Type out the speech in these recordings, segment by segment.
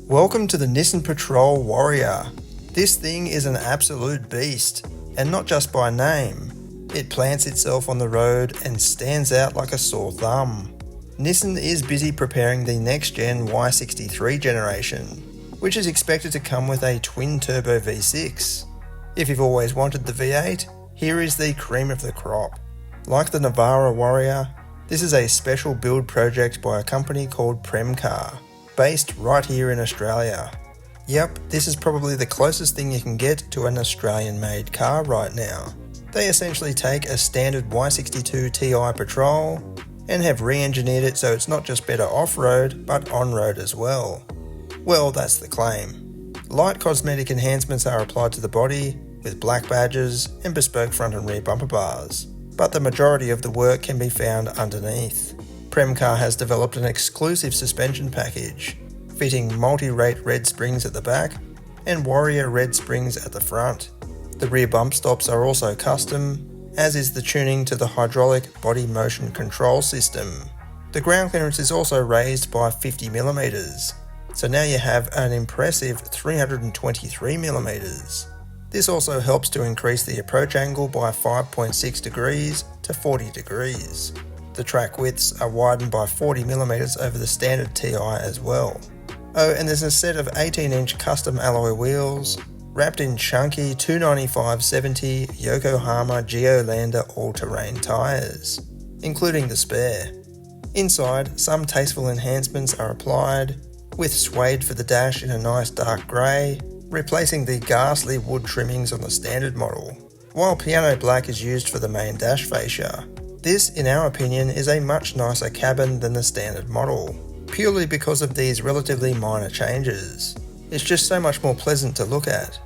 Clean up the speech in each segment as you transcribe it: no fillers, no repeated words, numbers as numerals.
Welcome to the Nissan Patrol Warrior. This thing is an absolute beast, and not just by name. It plants itself on the road and stands out like a sore thumb. Nissan is busy preparing the next-gen Y63 generation, which is expected to come with a twin-turbo V6. If you've always wanted the V8, here is the cream of the crop. Like the Navara Warrior, this is a special build project by a company called Premcar, based right here in Australia. Yep, this is probably the closest thing you can get to an Australian-made car right now. They essentially take a standard Y62 Ti Patrol and have re-engineered it so it's not just better off-road, but on-road as well. Well, that's the claim. Light cosmetic enhancements are applied to the body, with black badges and bespoke front and rear bumper bars, but the majority of the work can be found underneath. Premcar has developed an exclusive suspension package, fitting multi-rate red springs at the back and Warrior red springs at the front. The rear bump stops are also custom, as is the tuning to the hydraulic body motion control system. The ground clearance is also raised by 50mm, so now you have an impressive 323mm. This also helps to increase the approach angle by 5.6 degrees to 40 degrees. The track widths are widened by 40mm over the standard Ti as well. Oh, and there's a set of 18-inch custom alloy wheels, wrapped in chunky 295/70 Yokohama Geolander all-terrain tyres, including the spare. Inside, some tasteful enhancements are applied, with suede for the dash in a nice dark grey, replacing the ghastly wood trimmings on the standard model, while piano black is used for the main dash fascia. This, in our opinion, is a much nicer cabin than the standard model, purely because of these relatively minor changes. It's just so much more pleasant to look at.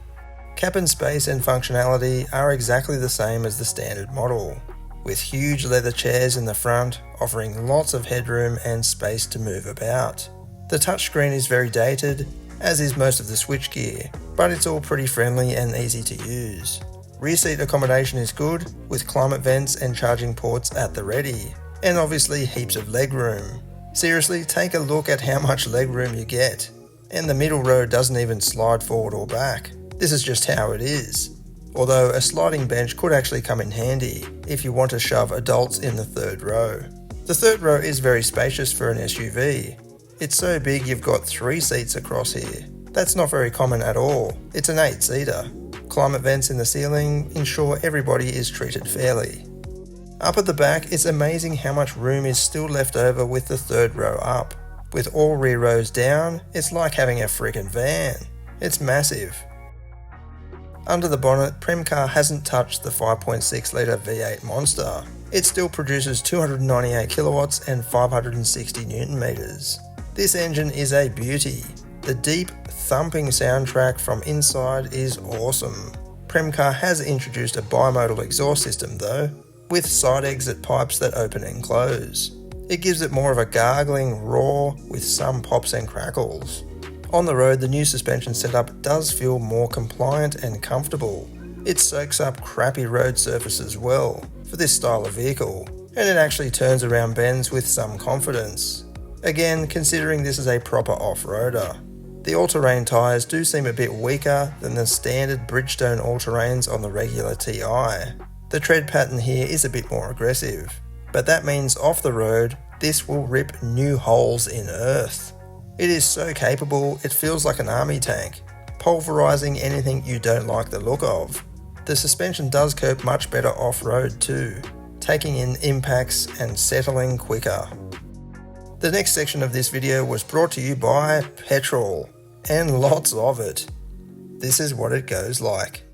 Cabin space and functionality are exactly the same as the standard model, with huge leather chairs in the front, offering lots of headroom and space to move about. The touchscreen is very dated, as is most of the switchgear, but it's all pretty friendly and easy to use. Rear seat accommodation is good, with climate vents and charging ports at the ready, and obviously heaps of legroom. Seriously, take a look at how much legroom you get, and the middle row doesn't even slide forward or back. This is just how it is. Although a sliding bench could actually come in handy if you want to shove adults in the third row. The third row is very spacious for an SUV. It's so big you've got 3 seats across here. That's not very common at all. It's an 8-seater. Climate vents in the ceiling ensure everybody is treated fairly. Up at the back, it's amazing how much room is still left over with the third row up. With all rear rows down, it's like having a freaking van. It's massive. Under the bonnet, Premcar hasn't touched the 5.6 litre V8 monster. It still produces 298 kilowatts and 560 Newton meters. This engine is a beauty. The deep, thumping soundtrack from inside is awesome. Premcar has introduced a bimodal exhaust system though, with side exit pipes that open and close. It gives it more of a gargling roar with some pops and crackles. On the road, the new suspension setup does feel more compliant and comfortable. It soaks up crappy road surfaces well for this style of vehicle, and it actually turns around bends with some confidence. Again, considering this is a proper off-roader. The all-terrain tyres do seem a bit weaker than the standard Bridgestone all-terrains on the regular Ti. The tread pattern here is a bit more aggressive, but that means off the road, this will rip new holes in earth. It is so capable, it feels like an army tank, pulverising anything you don't like the look of. The suspension does cope much better off-road too, taking in impacts and settling quicker. The next section of this video was brought to you by petrol, and lots of it. This is what it goes like.